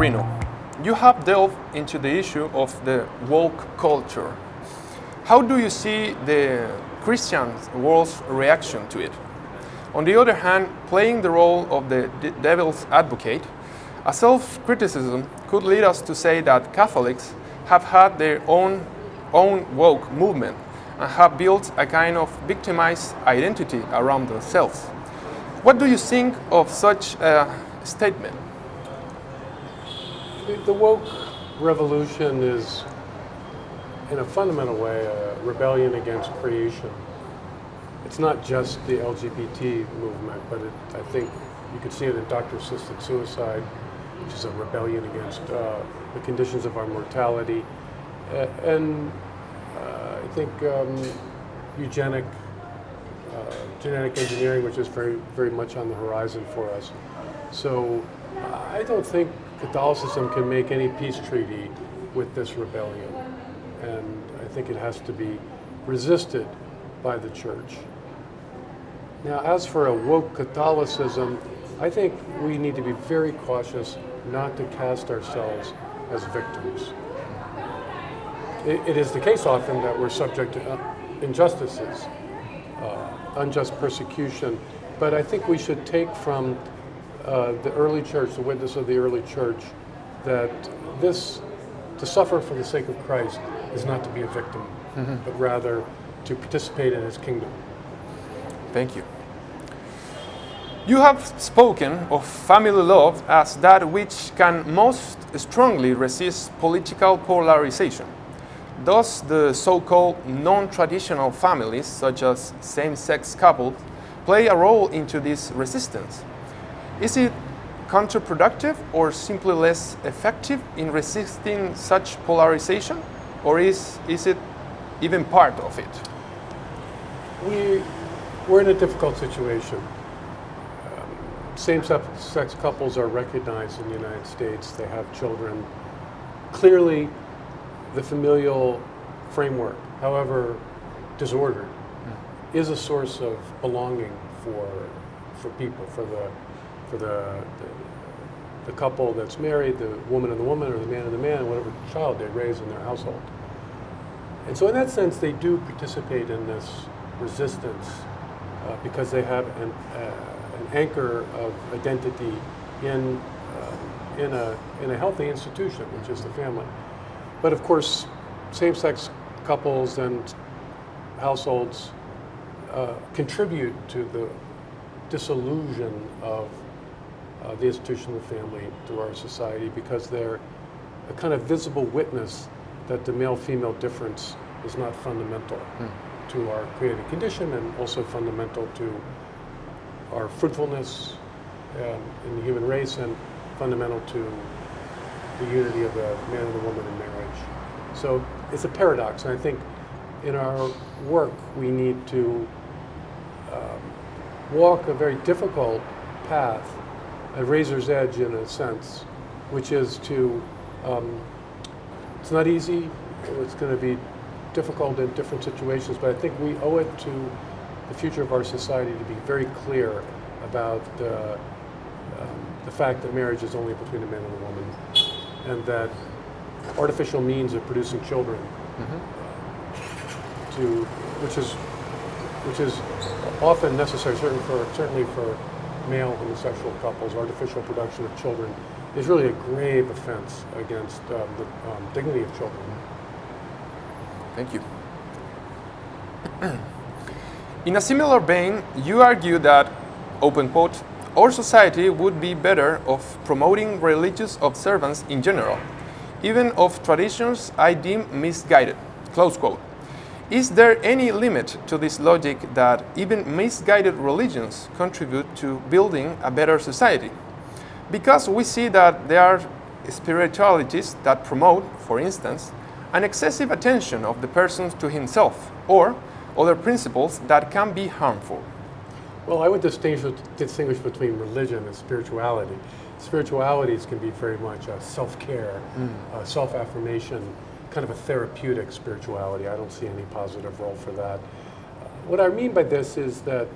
Reno, you have delved into the issue of the woke culture. How do you see the Christian world's reaction to it? On the other hand, playing the role of the devil's advocate, a self-criticism could lead us to say that Catholics have had their own woke movement and have built a kind of victimized identity around themselves. What do you think of such a statement? The woke revolution is, in a fundamental way, a rebellion against creation. It's not just the LGBT movement, but I think you could see it in doctor-assisted suicide, which is a rebellion against the conditions of our mortality. And I think eugenic, genetic engineering, which is very, very much on the horizon for us. So I don't think Catholicism can make any peace treaty with this rebellion. And I think it has to be resisted by the church. Now, as for a woke Catholicism, I think we need to be very cautious not to cast ourselves as victims. It is the case often that we're subject to injustices, unjust persecution, but I think we should take from the early church, the witness of the early church, that to suffer for the sake of Christ is not to be a victim, but rather to participate in his kingdom. Thank you. You have spoken of family love as that which can most strongly resist political polarization. Does the so-called non-traditional families, such as same-sex couples, play a role into this resistance? Is it counterproductive or simply less effective in resisting such polarization? Or is it even part of it? We're in a difficult situation. Same-sex couples are recognized in the United States. They have children. Clearly, the familial framework, however disordered, is a source of belonging for people, for the couple that's married, the woman and the woman, or the man and the man, whatever child they raise in their household. And so in that sense, they do participate in this resistance because they have an anchor of identity in a healthy institution, which is the family. But of course, same-sex couples and households contribute to the disillusion of the institution of the family to our society because they're a kind of visible witness that the male-female difference is not fundamental to our created condition and also fundamental to our fruitfulness in the human race and fundamental to the unity of the man and the woman in marriage. So it's a paradox, and I think in our work we need to walk a very difficult path, a razor's edge in a sense, which is to, it's not easy, it's going to be difficult in different situations, but I think we owe it to the future of our society to be very clear about the fact that marriage is only between a man and a woman, and that artificial means of producing children, which is often necessary, certainly for male homosexual couples. Artificial production of children is really a grave offense against the dignity of children. Thank you. In a similar vein, you argue that, open quote, our society would be better off promoting religious observance in general, even of traditions I deem misguided, close quote. Is there any limit to this logic that even misguided religions contribute to building a better society? Because we see that there are spiritualities that promote, for instance, an excessive attention of the person to himself, or other principles that can be harmful. Well, I would distinguish between religion and spirituality. Spiritualities can be very much a self-care, self-affirmation, kind of a therapeutic spirituality. I don't see any positive role for that. What I mean by this is that,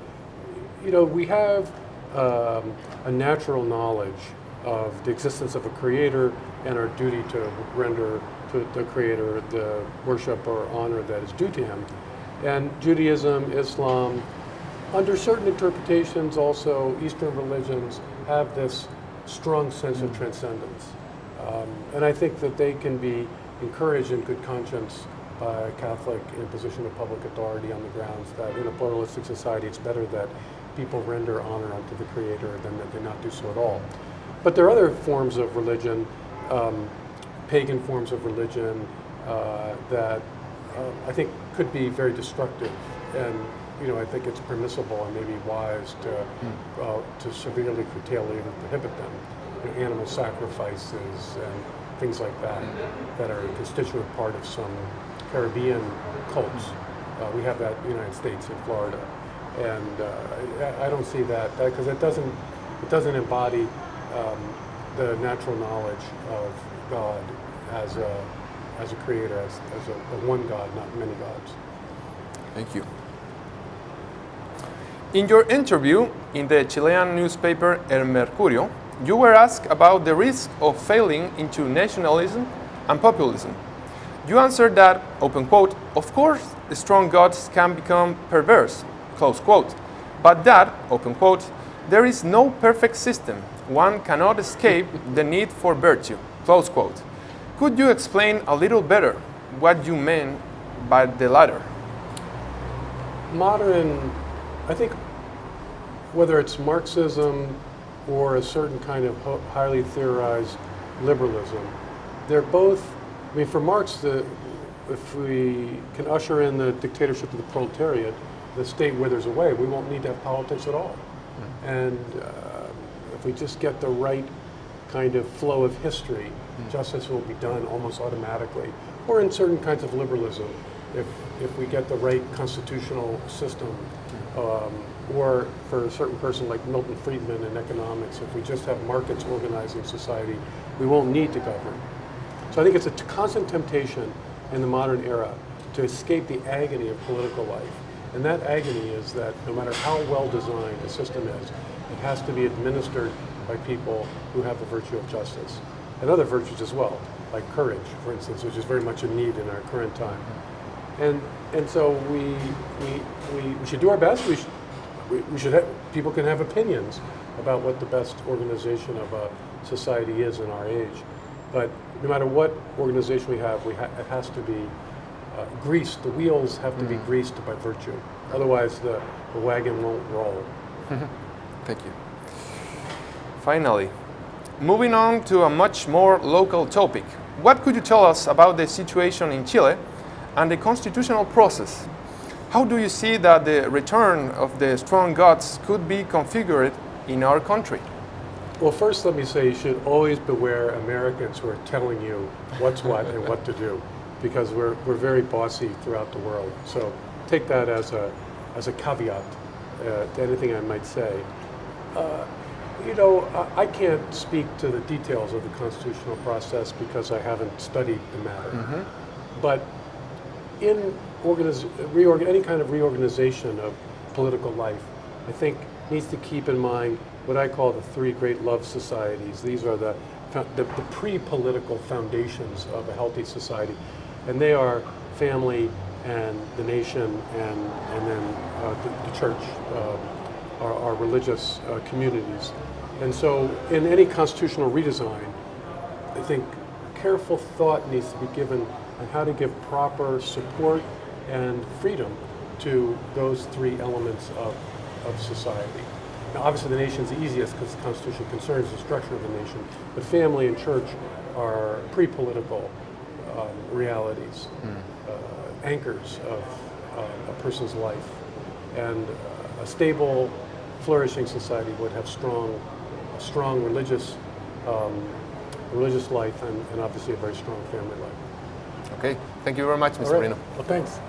we have a natural knowledge of the existence of a creator and our duty to render to the creator the worship or honor that is due to him. And Judaism, Islam, under certain interpretations also, Eastern religions have this strong sense of transcendence. And I think that they can be encouraged in good conscience by a Catholic in a position of public authority on the grounds that in a pluralistic society it's better that people render honor unto the Creator than that they not do so at all. But there are other forms of religion, pagan forms of religion, that I think could be very destructive. And I think it's permissible and maybe wise to severely curtail or even prohibit them. Animal sacrifices and things like that are a constituent part of some Caribbean cults. We have that in the United States, in Florida. And I don't see that because it doesn't embody the natural knowledge of God as a creator, as a one God, not many gods. Thank you. In your interview in the Chilean newspaper El Mercurio, you were asked about the risk of failing into nationalism and populism. You answered that, open quote, of course, strong gods can become perverse, close quote, but that, open quote, there is no perfect system. One cannot escape the need for virtue, close quote. Could you explain a little better what you meant by the latter? Modern, I think, whether it's Marxism or a certain kind of highly theorized liberalism, they're both, I mean, for Marx, if we can usher in the dictatorship of the proletariat, the state withers away, we won't need to have politics at all. And if we just get the right kind of flow of history, justice will be done almost automatically. Or in certain kinds of liberalism, if we get the right constitutional system, or for a certain person like Milton Friedman in economics, if we just have markets organizing society, we won't need to govern. So I think it's a constant temptation in the modern era to escape the agony of political life. And that agony is that no matter how well designed the system is, it has to be administered by people who have the virtue of justice. And other virtues as well, like courage, for instance, which is very much in need in our current time. And so we should do our best. We should have, people can have opinions about what the best organization of a society is in our age. But no matter what organization we have, it has to be greased. The wheels have to be greased by virtue. Otherwise, the wagon won't roll. Thank you. Finally, moving on to a much more local topic. What could you tell us about the situation in Chile and the constitutional process? How do you see that the return of the strong gods could be configured in our country? Well, first let me say you should always beware Americans who are telling you what's what and what to do, because we're very bossy throughout the world. So take that as a caveat to anything I might say. I can't speak to the details of the constitutional process because I haven't studied the matter. But in any kind of reorganization of political life, I think needs to keep in mind what I call the three great love societies. These are the pre-political foundations of a healthy society, and they are family and the nation and then the church, our religious communities. And so in any constitutional redesign, I think careful thought needs to be given on how to give proper support and freedom to those three elements of society. Now, obviously, the nation's the easiest because the Constitution concerns the structure of the nation, but family and church are pre-political realities, anchors of a person's life. And a stable, flourishing society would have strong religious life and obviously a very strong family life. Okay, thank you very much, Mr. Reno. Well, thanks.